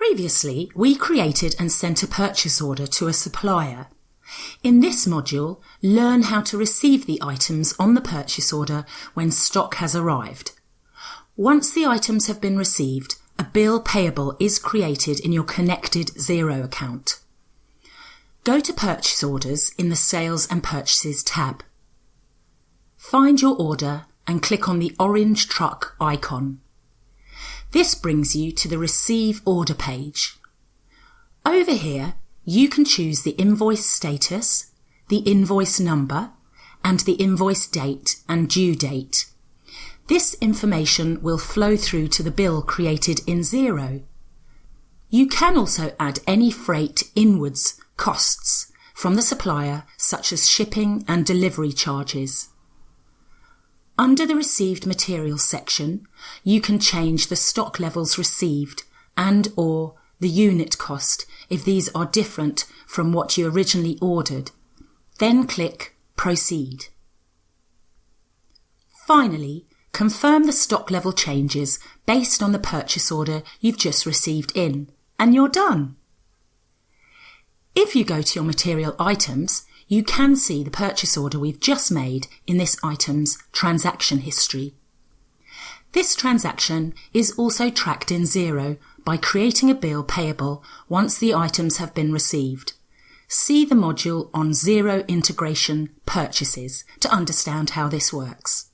Previously, we created and sent a purchase order to a supplier. In this module, learn how to receive the items on the purchase order when stock has arrived. Once the items have been received, a bill payable is created in your connected Xero account. Go to Purchase Orders in the Sales and Purchases tab. Find your order and click on the orange truck icon. This brings you to the Receive Order page. Over here, you can choose the invoice status, the invoice number, and the invoice date and due date. This information will flow through to the bill created in Xero. You can also add any freight inwards costs from the supplier, such as shipping and delivery charges. Under the Received Materials section, you can change the stock levels received and/or the unit cost if these are different from what you originally ordered. Then click Proceed. Finally, confirm the stock level changes based on the purchase order you've just received in, and you're done. If you go to your material items, you can see the purchase order we've just made in this item's transaction history. This transaction is also tracked in Xero by creating a bill payable once the items have been received. See the module on Xero Integration Purchases to understand how this works.